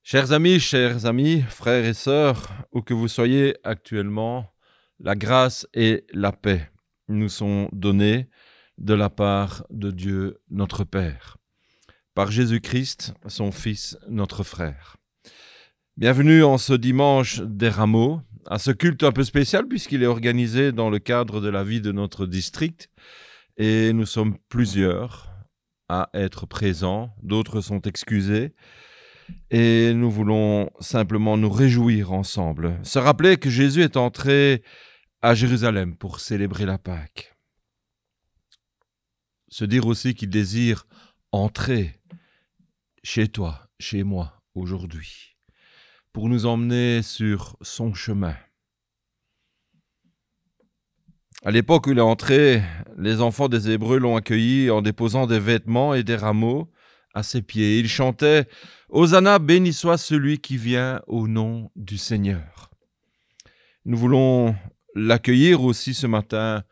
Chers amis, frères et sœurs, où que vous soyez actuellement, la grâce et la paix nous sont données de la part de Dieu notre Père, par Jésus-Christ, son Fils, notre frère. Bienvenue en ce dimanche des Rameaux, à ce culte un peu spécial puisqu'il est organisé dans le cadre de la vie de notre district et nous sommes plusieurs à être présents, d'autres sont excusés. Et nous voulons simplement nous réjouir ensemble, se rappeler que Jésus est entré à Jérusalem pour célébrer la Pâque. Se dire aussi qu'il désire entrer chez toi, chez moi, aujourd'hui, pour nous emmener sur son chemin. À l'époque où il est entré, les enfants des Hébreux l'ont accueilli en déposant des vêtements et des rameaux à ses pieds. Ils chantaient « Hosanna, béni soit celui qui vient au nom du Seigneur ». Nous voulons l'accueillir aussi ce matin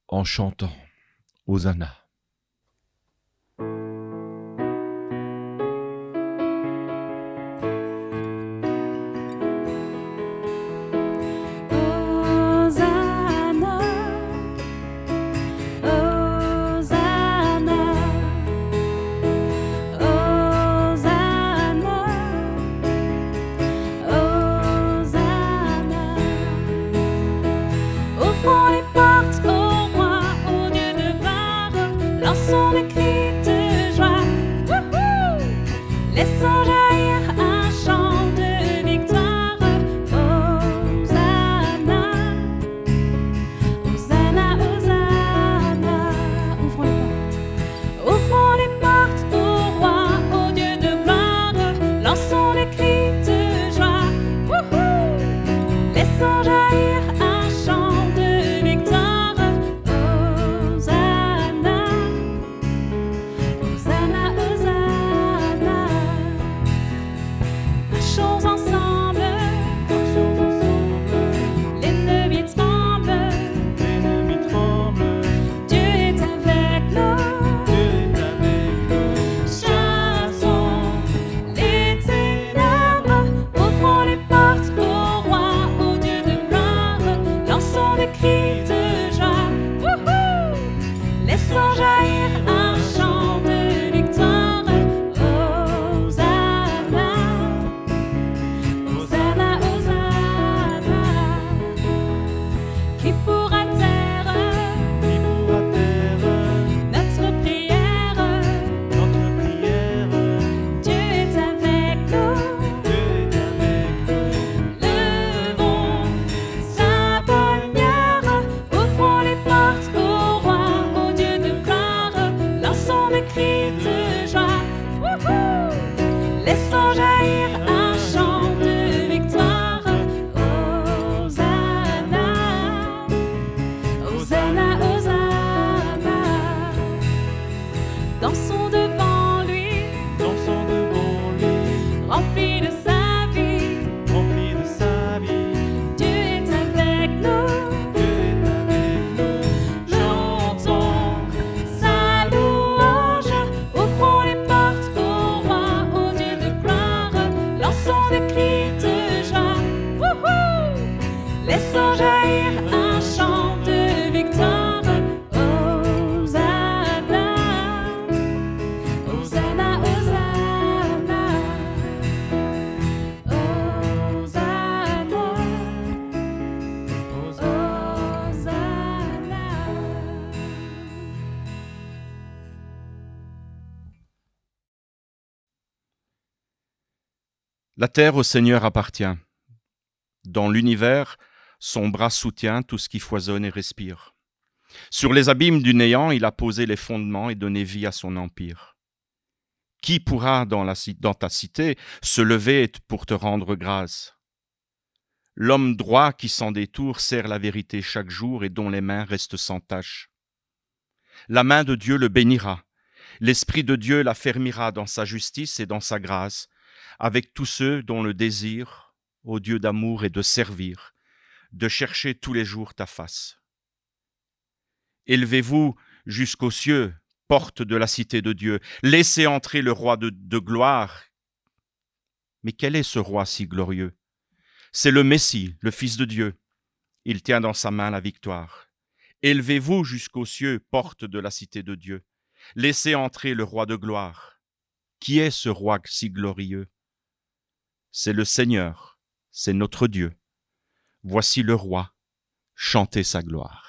en chantant « Hosanna ». La terre au Seigneur appartient. Dans l'univers, son bras soutient tout ce qui foisonne et respire. Sur les abîmes du néant, il a posé les fondements et donné vie à son empire. Qui pourra dans ta cité se lever pour te rendre grâce? L'homme droit qui sans détour sert la vérité chaque jour et dont les mains restent sans tache. La main de Dieu le bénira. L'Esprit de Dieu l'affermira dans sa justice et dans sa grâce, avec tous ceux dont le désir, ô Dieu d'amour, est de servir, de chercher tous les jours ta face. Élevez-vous jusqu'aux cieux, porte de la cité de Dieu. Laissez entrer le roi de gloire. Mais quel est ce roi si glorieux? C'est le Messie, le Fils de Dieu. Il tient dans sa main la victoire. Élevez-vous jusqu'aux cieux, porte de la cité de Dieu. Laissez entrer le roi de gloire. Qui est ce roi si glorieux? C'est le Seigneur, c'est notre Dieu. Voici le roi, chantez sa gloire.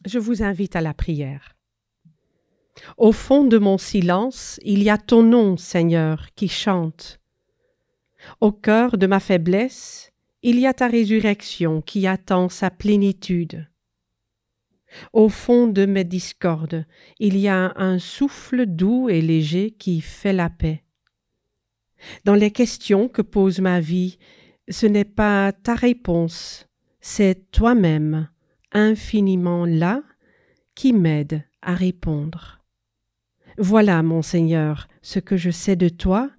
Je vous invite à la prière. Au fond de mon silence, il y a ton nom, Seigneur, qui chante. Au cœur de ma faiblesse, il y a ta résurrection qui attend sa plénitude. Au fond de mes discordes, il y a un souffle doux et léger qui fait la paix. Dans les questions que pose ma vie, ce n'est pas ta réponse, c'est toi-même, infiniment là, qui m'aide à répondre. Voilà, mon Seigneur, ce que je sais de toi,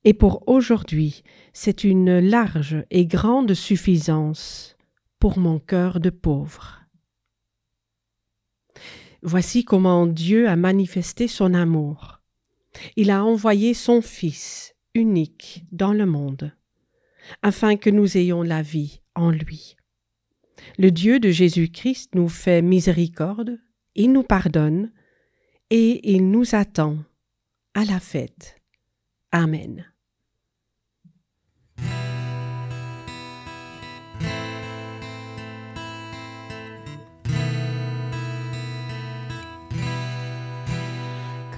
et pour aujourd'hui, c'est une large et grande suffisance pour mon cœur de pauvre. Voici comment Dieu a manifesté son amour. Il a envoyé son Fils unique dans le monde, afin que nous ayons la vie en lui. Le Dieu de Jésus-Christ nous fait miséricorde, il nous pardonne et il nous attend à la fête. Amen.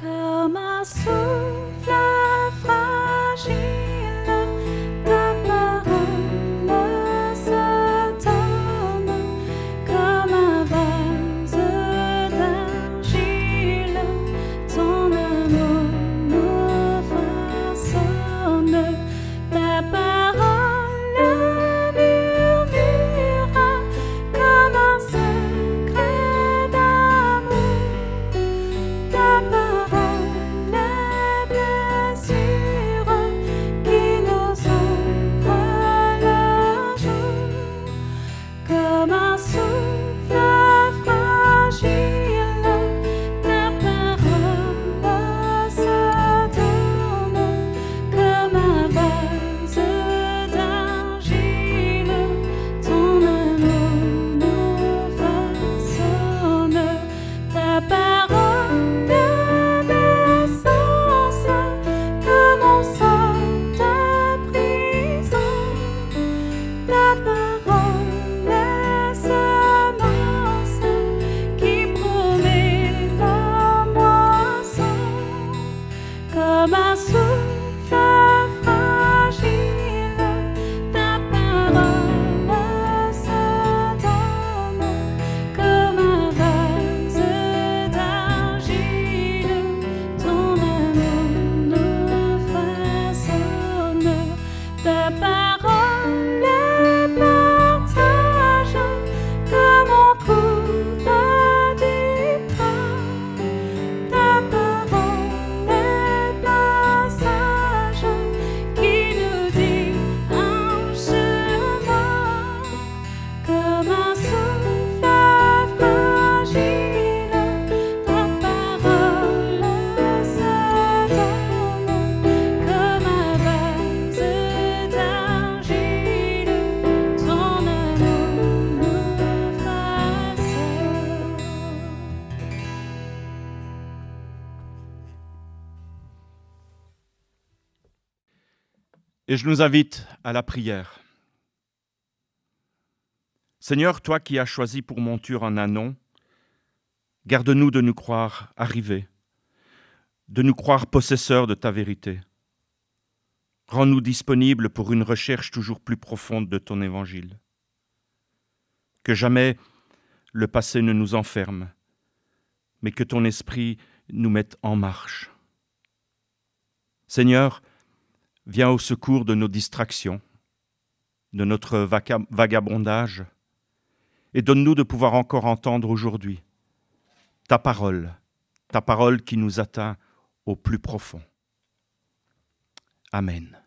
Comme un souffle fragile, ta parole se donne, comme un vase d'argile, ton amour nous façonne. Ta parole murmura comme un secret d'amour. Ta parole est blessure qui nous ouvre le jour, comme un souffle fragile. Ta parole se donne comme un vase d'argile, ton amour nous façonne. Ta parole est l'essence que m'en sort de prison. Ta parole est semence qui promet la moisson, comme un souffle fragile. Ta parole se donne comme un vase d'argile, ton amour nous façonne. Ta parole est partage comme on coupe du pain. Ta parole est passage qui nous dit un chemin, comme un souffle fragile. Ta parole se donne comme un vase d'argile, ton amour nous façonne. Et je nous invite à la prière. Seigneur, toi qui as choisi pour monture un ânon, garde-nous de nous croire arrivés, de nous croire possesseurs de ta vérité. Rends-nous disponibles pour une recherche toujours plus profonde de ton évangile. Que jamais le passé ne nous enferme, mais que ton esprit nous mette en marche. Seigneur, viens au secours de nos distractions, de notre vagabondage, et donne-nous de pouvoir encore entendre aujourd'hui ta parole qui nous atteint au plus profond. Amen.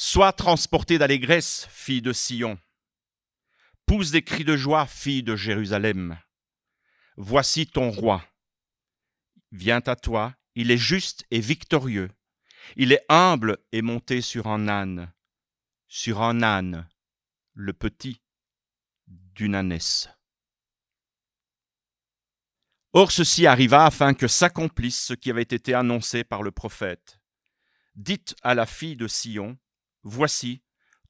Sois transportée d'allégresse, fille de Sion. Pousse des cris de joie, fille de Jérusalem. Voici ton roi. Vient à toi, il est juste et victorieux. Il est humble et monté sur un âne, le petit d'une ânesse. Or ceci arriva afin que s'accomplisse ce qui avait été annoncé par le prophète. Dites à la fille de Sion, voici,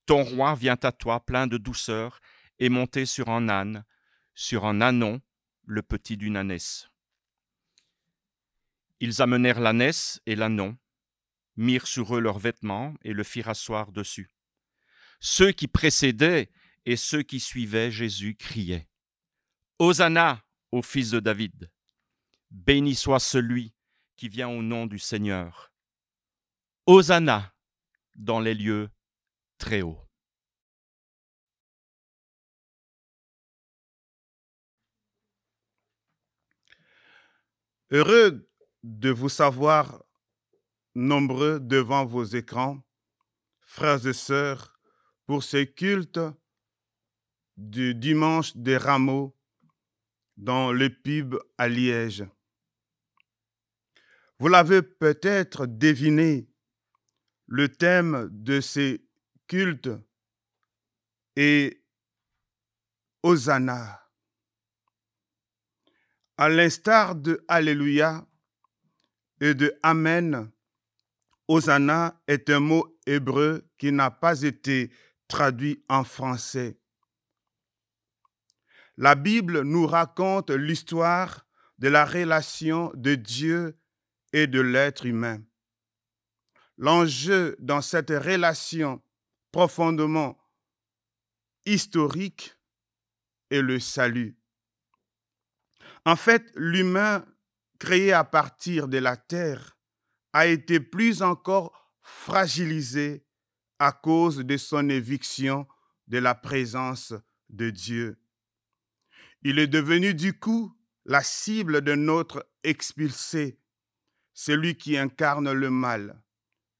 ton roi vient à toi plein de douceur et monté sur un ânon, le petit d'une ânesse. Ils amenèrent l'ânesse et l'ânon, mirent sur eux leurs vêtements et le firent asseoir dessus. Ceux qui précédaient et ceux qui suivaient Jésus criaient « Hosanna au fils de David ! Béni soit celui qui vient au nom du Seigneur. Hosanna dans les lieux très hauts. » Heureux de vous savoir nombreux devant vos écrans, frères et sœurs, pour ce culte du dimanche des Rameaux dans le pub à Liège. Vous l'avez peut-être deviné, le thème de ces cultes est Hosanna. À l'instar de Alléluia et de Amen, Hosanna est un mot hébreu qui n'a pas été traduit en français. La Bible nous raconte l'histoire de la relation de Dieu et de l'être humain. L'enjeu dans cette relation profondément historique est le salut. En fait, l'humain créé à partir de la terre a été plus encore fragilisé à cause de son éviction de la présence de Dieu. Il est devenu du coup la cible de notre expulsé, celui qui incarne le mal,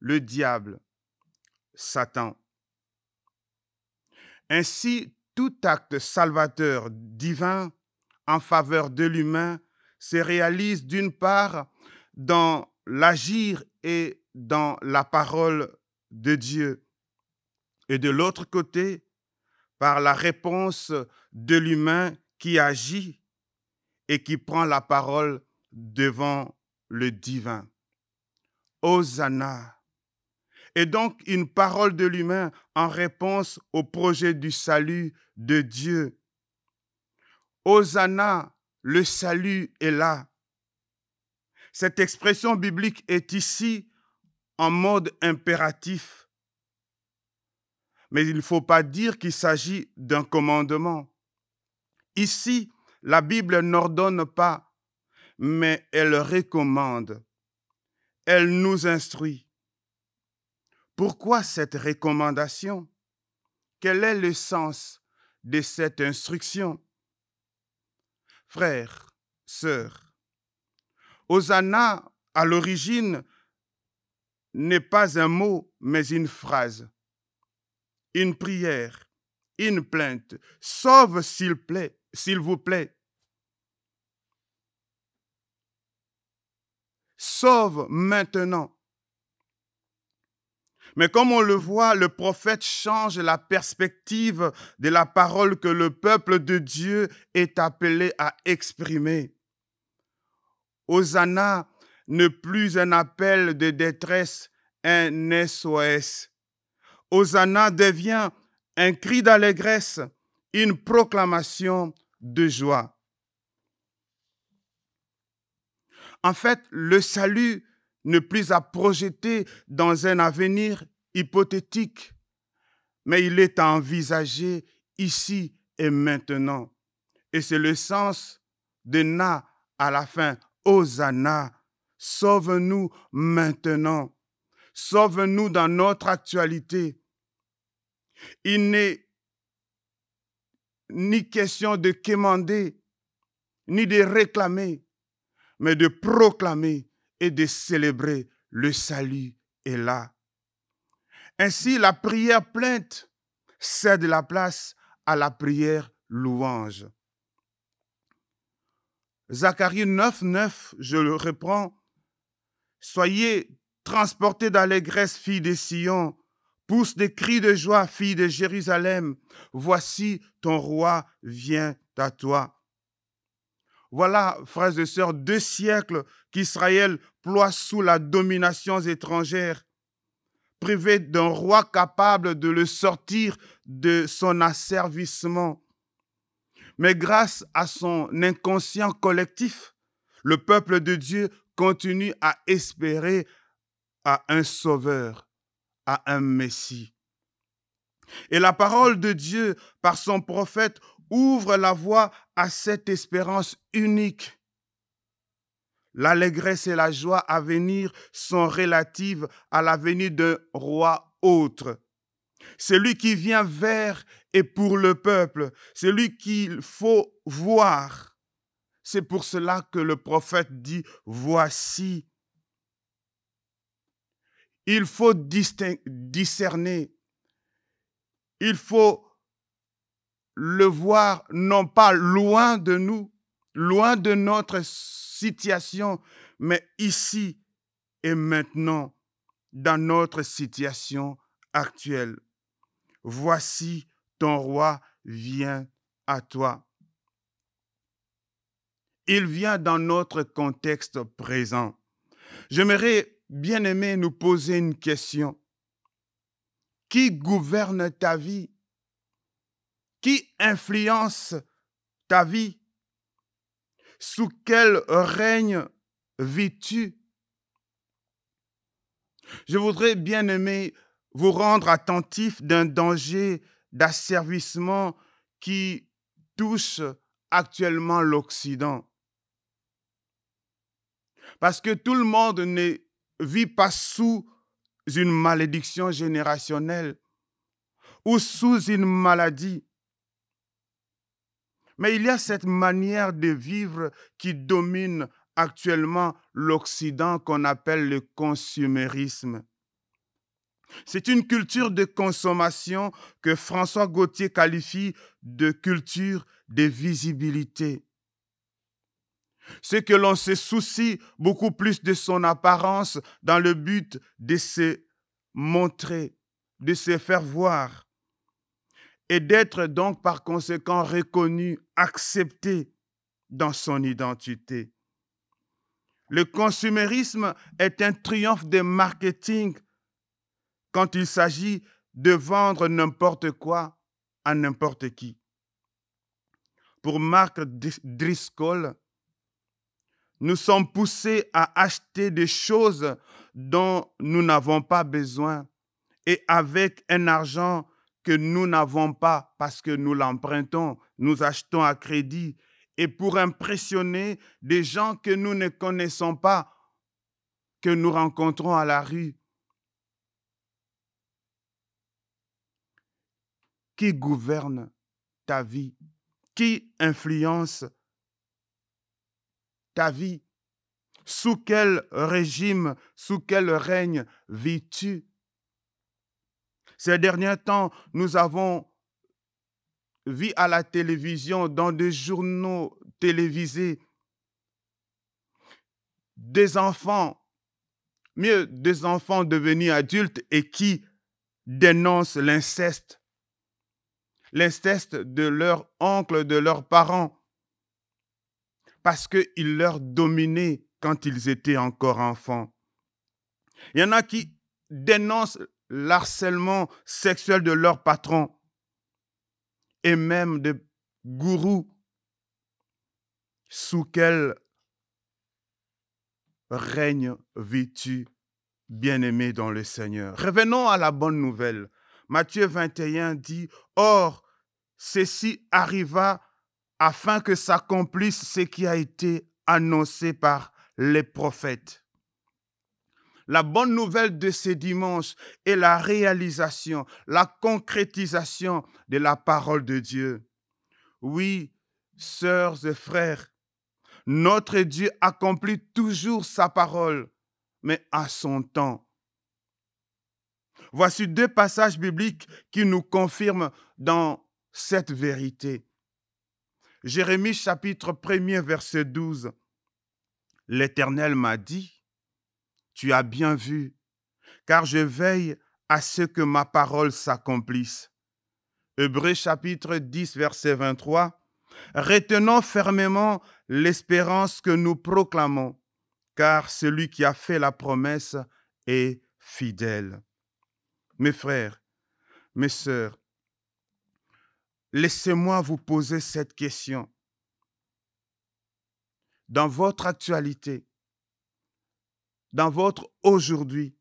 le diable, Satan. Ainsi, tout acte salvateur divin en faveur de l'humain se réalise d'une part dans l'agir et dans la parole de Dieu, et de l'autre côté, par la réponse de l'humain qui agit et qui prend la parole devant le divin. Hosanna. Et donc une parole de l'humain en réponse au projet du salut de Dieu. Hosanna, le salut est là. Cette expression biblique est ici en mode impératif. Mais il ne faut pas dire qu'il s'agit d'un commandement. Ici, la Bible n'ordonne pas, mais elle recommande. Elle nous instruit. Pourquoi cette recommandation? Quel est le sens de cette instruction? Frères, sœurs, Hosanna, à l'origine, n'est pas un mot, mais une phrase, une prière, une plainte. Sauve, s'il vous plaît. Sauve maintenant. Mais comme on le voit, le prophète change la perspective de la parole que le peuple de Dieu est appelé à exprimer. Hosanna n'est plus un appel de détresse, un SOS. Hosanna devient un cri d'allégresse, une proclamation de joie. En fait, le salut n'est plus à projeter dans un avenir hypothétique, mais il est à envisager ici et maintenant. Et c'est le sens de Na à la fin. Hosanna, sauve-nous maintenant. Sauve-nous dans notre actualité. Il n'est ni question de quémander, ni de réclamer, mais de proclamer et de célébrer le salut est là. Ainsi, la prière plainte cède la place à la prière louange. Zacharie 9, 9, je le reprends. Soyez transportés d'allégresse, filles de Sion. Pousse des cris de joie, filles de Jérusalem. Voici ton roi vient à toi. Voilà, frères et sœurs, 2 siècles qu'Israël ploie sous la domination étrangère, privé d'un roi capable de le sortir de son asservissement. Mais grâce à son inconscient collectif, le peuple de Dieu continue à espérer à un sauveur, à un Messie. Et la parole de Dieu, par son prophète, ouvre la voie à cette espérance unique. L'allégresse et la joie à venir sont relatives à la venue d'un roi autre. Celui qui vient vers et pour le peuple, celui qu'il faut voir. C'est pour cela que le prophète dit « Voici ». Il faut discerner. Il faut le voir non pas loin de nous, loin de notre situation, mais ici et maintenant, dans notre situation actuelle. Voici ton roi vient à toi. Il vient dans notre contexte présent. J'aimerais, bien aimé, nous poser une question. Qui gouverne ta vie? Qui influence ta vie? Sous quel règne vis-tu? Je voudrais, bien aimé, vous rendre attentif d'un danger d'asservissement qui touche actuellement l'Occident. Parce que tout le monde ne vit pas sous une malédiction générationnelle ou sous une maladie. Mais il y a cette manière de vivre qui domine actuellement l'Occident qu'on appelle le consumérisme. C'est une culture de consommation que François Gauthier qualifie de culture de visibilité. C'est que l'on se soucie beaucoup plus de son apparence dans le but de se montrer, de se faire voir et d'être donc par conséquent reconnu, accepté dans son identité. Le consumérisme est un triomphe de marketing quand il s'agit de vendre n'importe quoi à n'importe qui. Pour Mark Driscoll, nous sommes poussés à acheter des choses dont nous n'avons pas besoin et avec un argent que nous n'avons pas parce que nous l'empruntons, nous achetons à crédit et pour impressionner des gens que nous ne connaissons pas, que nous rencontrons à la rue. Qui gouverne ta vie? Qui influence ta vie? Sous quel régime, sous quel règne vis-tu? Ces derniers temps, nous avons vu à la télévision, dans des journaux télévisés, des enfants devenus adultes et qui dénoncent l'inceste de leur oncle, de leurs parents, parce qu'ils leur dominaient quand ils étaient encore enfants. Il y en a qui dénoncent l'harcèlement sexuel de leurs patrons et même de gourous. Sous quel règne vis-tu, bien-aimé dans le Seigneur? Revenons à la bonne nouvelle. Matthieu 21 dit « Or, ceci arriva afin que s'accomplisse ce qui a été annoncé par les prophètes. » La bonne nouvelle de ce dimanche est la réalisation, la concrétisation de la parole de Dieu. Oui, sœurs et frères, notre Dieu accomplit toujours sa parole, mais à son temps. Voici deux passages bibliques qui nous confirment dans cette vérité. Jérémie chapitre 1er verset 12. L'Éternel m'a dit, tu as bien vu, car je veille à ce que ma parole s'accomplisse. Hébreux chapitre 10 verset 23. Retenons fermement l'espérance que nous proclamons, car celui qui a fait la promesse est fidèle. Mes frères, mes sœurs, laissez-moi vous poser cette question. Dans votre actualité, dans votre aujourd'hui,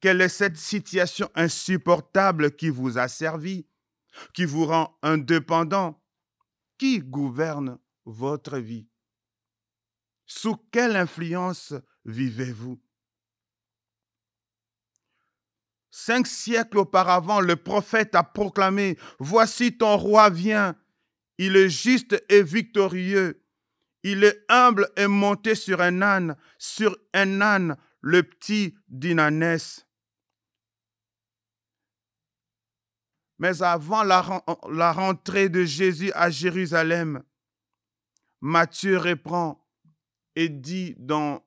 quelle est cette situation insupportable qui vous asservit, qui vous rend indépendant? Qui gouverne votre vie? Sous quelle influence vivez-vous? 5 siècles auparavant, le prophète a proclamé, « Voici ton roi vient, il est juste et victorieux, il est humble et monté sur un âne, le petit d'une ânesse. » Mais avant la rentrée de Jésus à Jérusalem, Matthieu reprend et dit dans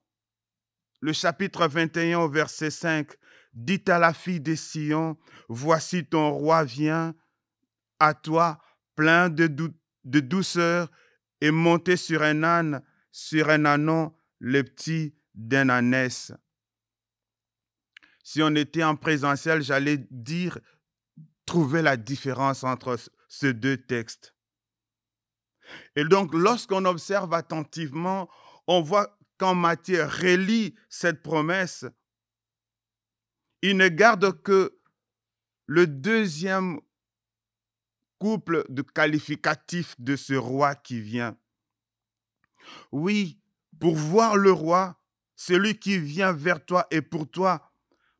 le chapitre 21 au verset 5, « Dites à la fille de Sion, voici ton roi vient à toi, plein de douceur, et monté sur un âne, sur un ânon, le petit d'une ânesse. » Si on était en présentiel, j'allais dire, trouver la différence entre ces deux textes. Et donc, lorsqu'on observe attentivement, on voit quand Matthieu relit cette promesse, il ne garde que le deuxième couple de qualificatifs de ce roi qui vient. Oui, pour voir le roi, celui qui vient vers toi et pour toi,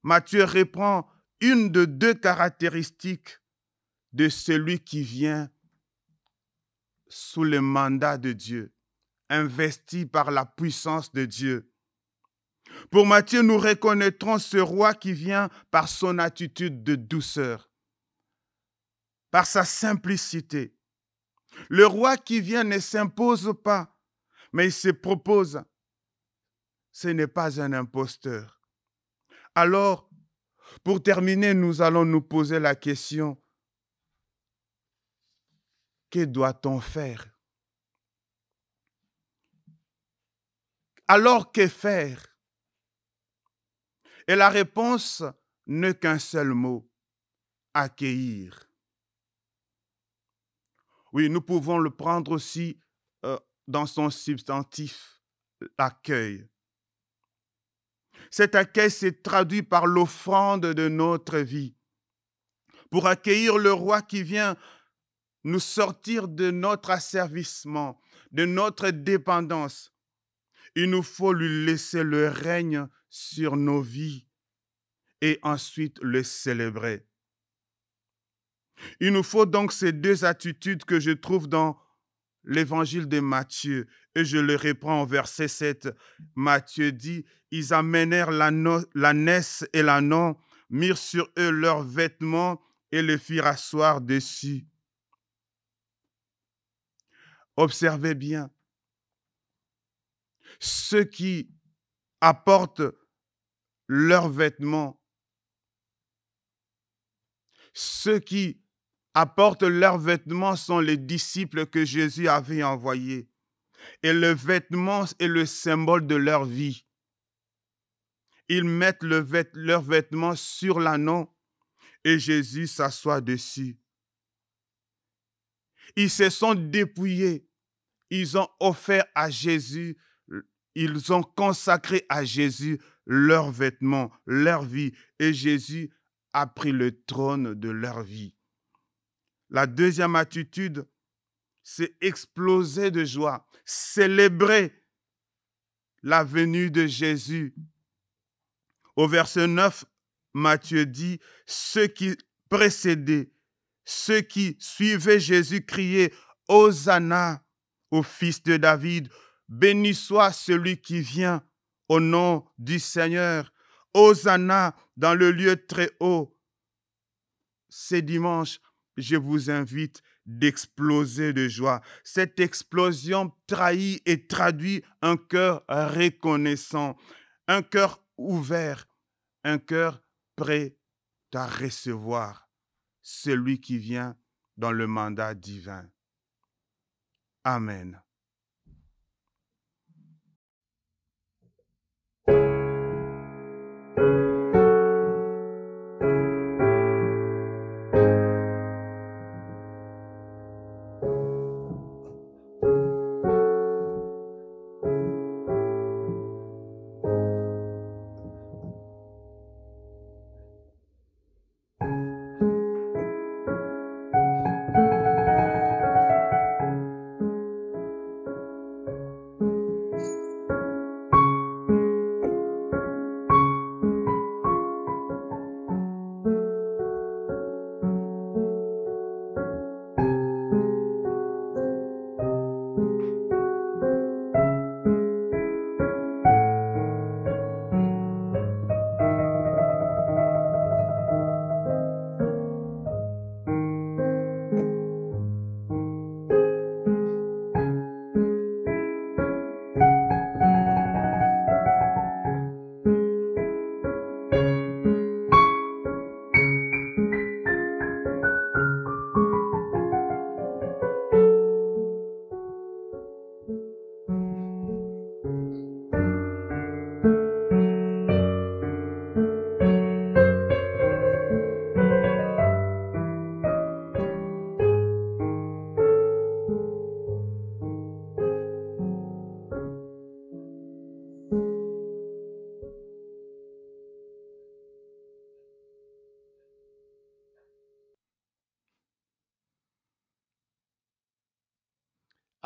Matthieu reprend une de deux caractéristiques de celui qui vient sous le mandat de Dieu, investi par la puissance de Dieu. Pour Matthieu, nous reconnaîtrons ce roi qui vient par son attitude de douceur, par sa simplicité. Le roi qui vient ne s'impose pas, mais il se propose. Ce n'est pas un imposteur. Alors, pour terminer, nous allons nous poser la question, que doit-on faire? Alors, que faire? Et la réponse n'est qu'un seul mot, accueillir. Oui, nous pouvons le prendre aussi dans son substantif, l'accueil. Cet accueil s'est traduit par l'offrande de notre vie. Pour accueillir le roi qui vient nous sortir de notre asservissement, de notre dépendance, il nous faut lui laisser le règne sur nos vies et ensuite le célébrer. Il nous faut donc ces deux attitudes que je trouve dans l'évangile de Matthieu. Et je le reprends au verset 7. Matthieu dit, « Ils amenèrent l'ânesse et l'ânon, mirent sur eux leurs vêtements et les firent asseoir dessus. » Observez bien. Ceux qui apportent leurs vêtements, sont les disciples que Jésus avait envoyés. Et le vêtement est le symbole de leur vie. Ils mettent leurs vêtements sur l'ânon et Jésus s'assoit dessus. Ils se sont dépouillés. Ils ont offert à Jésus, ils ont consacré à Jésus leurs vêtements, leur vie. Et Jésus a pris le trône de leur vie. La deuxième attitude, c'est exploser de joie, célébrer la venue de Jésus. Au verset 9, Matthieu dit, ceux qui précédaient, ceux qui suivaient Jésus criaient « Hosanna au fils de David, béni soit celui qui vient au nom du Seigneur, Hosanna dans le lieu très haut. C'est dimanche, je vous invite d'exploser de joie. Cette explosion trahit et traduit un cœur reconnaissant, un cœur ouvert, un cœur prêt à recevoir celui qui vient dans le mandat divin. Amen.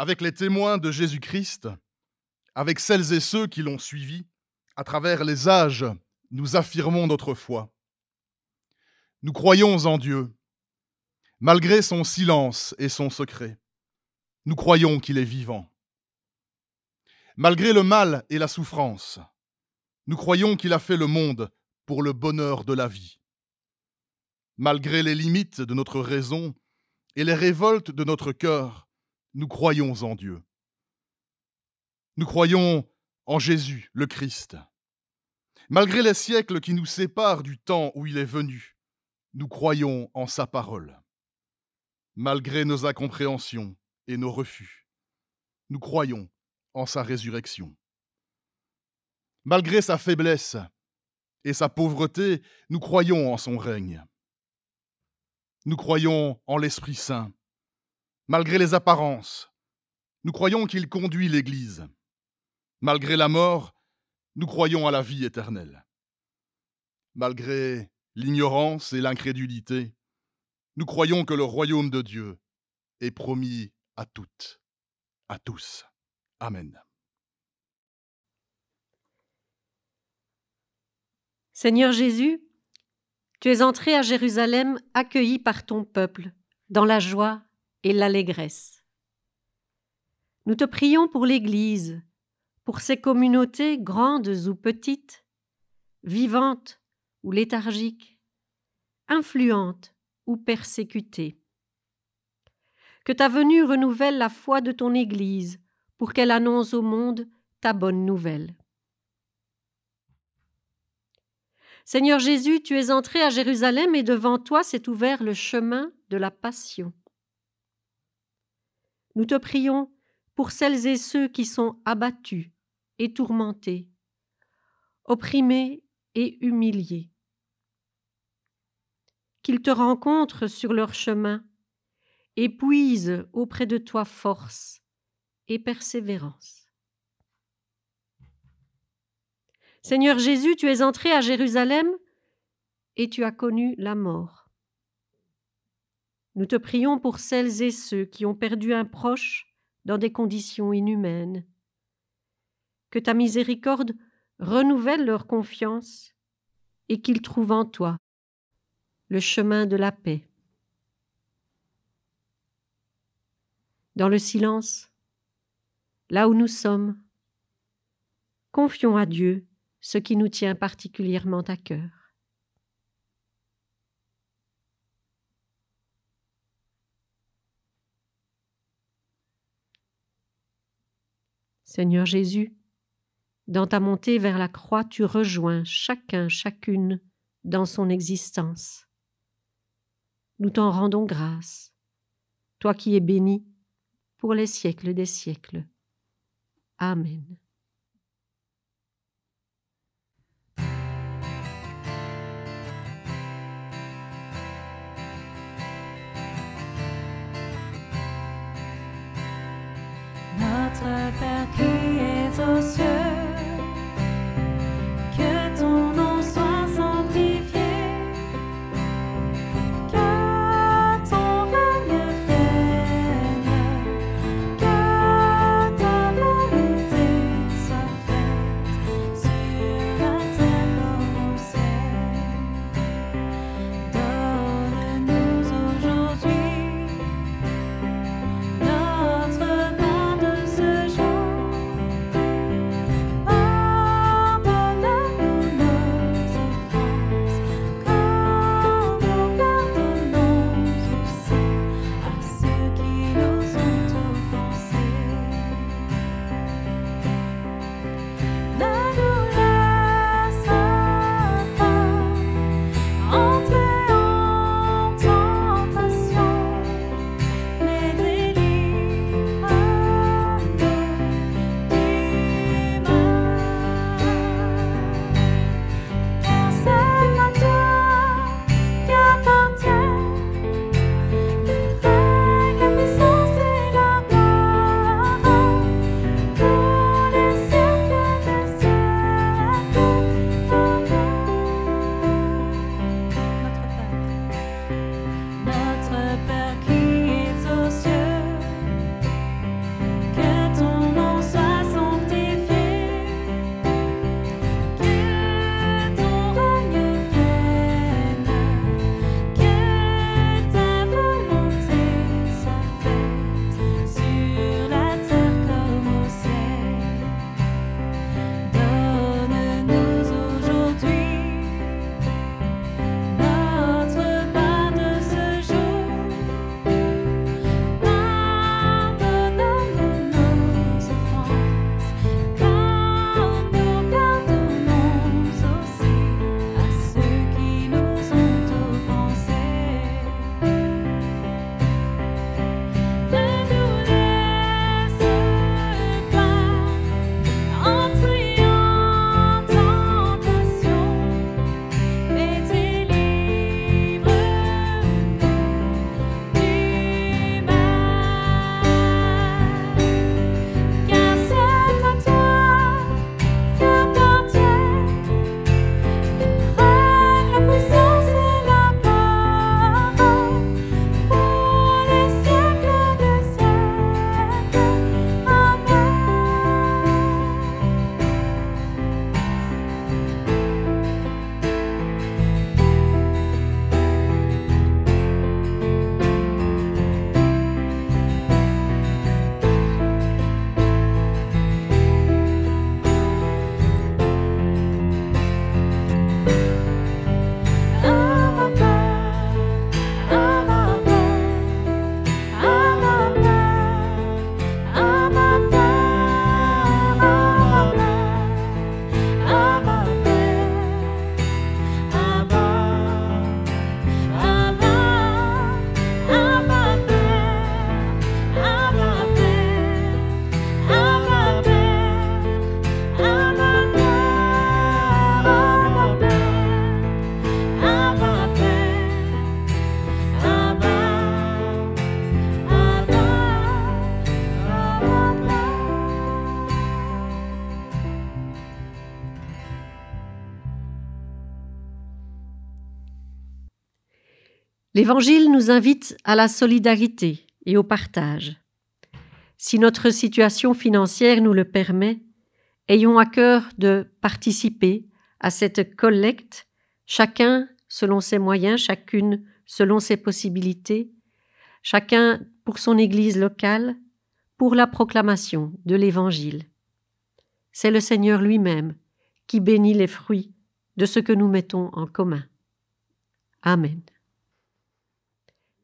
Avec les témoins de Jésus-Christ, avec celles et ceux qui l'ont suivi, à travers les âges, nous affirmons notre foi. Nous croyons en Dieu, malgré son silence et son secret. Nous croyons qu'il est vivant. Malgré le mal et la souffrance, nous croyons qu'il a fait le monde pour le bonheur de la vie. Malgré les limites de notre raison et les révoltes de notre cœur, nous croyons en Dieu. Nous croyons en Jésus, le Christ. Malgré les siècles qui nous séparent du temps où il est venu, nous croyons en sa parole. Malgré nos incompréhensions et nos refus, nous croyons en sa résurrection. Malgré sa faiblesse et sa pauvreté, nous croyons en son règne. Nous croyons en l'Esprit Saint. Malgré les apparences, nous croyons qu'il conduit l'Église. Malgré la mort, nous croyons à la vie éternelle. Malgré l'ignorance et l'incrédulité, nous croyons que le royaume de Dieu est promis à toutes, à tous. Amen. Seigneur Jésus, tu es entré à Jérusalem accueilli par ton peuple, dans la joie et l'allégresse. Nous te prions pour l'Église, pour ces communautés grandes ou petites, vivantes ou léthargiques, influentes ou persécutées. Que ta venue renouvelle la foi de ton Église pour qu'elle annonce au monde ta bonne nouvelle. Seigneur Jésus, tu es entré à Jérusalem et devant toi s'est ouvert le chemin de la passion. Nous te prions pour celles et ceux qui sont abattus et tourmentés, opprimés et humiliés. Qu'ils te rencontrent sur leur chemin et puisent auprès de toi force et persévérance. Seigneur Jésus, tu es entré à Jérusalem et tu as connu la mort. Nous te prions pour celles et ceux qui ont perdu un proche dans des conditions inhumaines. Que ta miséricorde renouvelle leur confiance et qu'ils trouvent en toi le chemin de la paix. Dans le silence, là où nous sommes, confions à Dieu ce qui nous tient particulièrement à cœur. Seigneur Jésus, dans ta montée vers la croix, tu rejoins chacun, chacune dans son existence. Nous t'en rendons grâce, toi qui es béni pour les siècles des siècles. Amen. Notre Père qui es aux cieux, que ton nom soit sanctifié, que ton règne vienne, que ta volonté soit faite sur la terre comme au ciel. Donne-nous aujourd'hui notre pain de ce jour. L'Évangile nous invite à la solidarité et au partage. Si notre situation financière nous le permet, ayons à cœur de participer à cette collecte, chacun selon ses moyens, chacune selon ses possibilités, chacun pour son Église locale, pour la proclamation de l'Évangile. C'est le Seigneur lui-même qui bénit les fruits de ce que nous mettons en commun. Amen.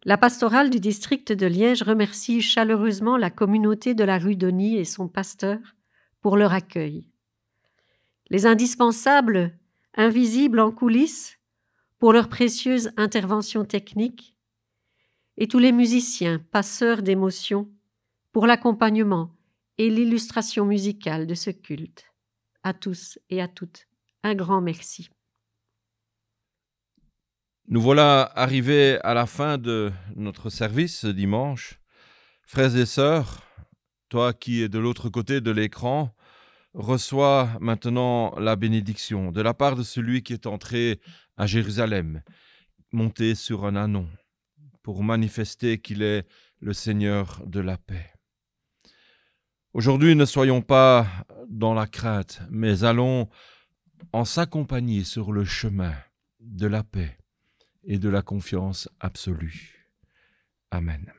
La pastorale du district de Liège remercie chaleureusement la communauté de la rue Denis et son pasteur pour leur accueil. Les indispensables, invisibles en coulisses, pour leurs précieuses interventions techniques, et tous les musiciens, passeurs d'émotions, pour l'accompagnement et l'illustration musicale de ce culte. À tous et à toutes, un grand merci. Nous voilà arrivés à la fin de notre service ce dimanche. Frères et sœurs, toi qui es de l'autre côté de l'écran, reçois maintenant la bénédiction de la part de celui qui est entré à Jérusalem, monté sur un ânon, pour manifester qu'il est le Seigneur de la paix. Aujourd'hui, ne soyons pas dans la crainte, mais allons en s'accompagner sur le chemin de la paix et de la confiance absolue. Amen.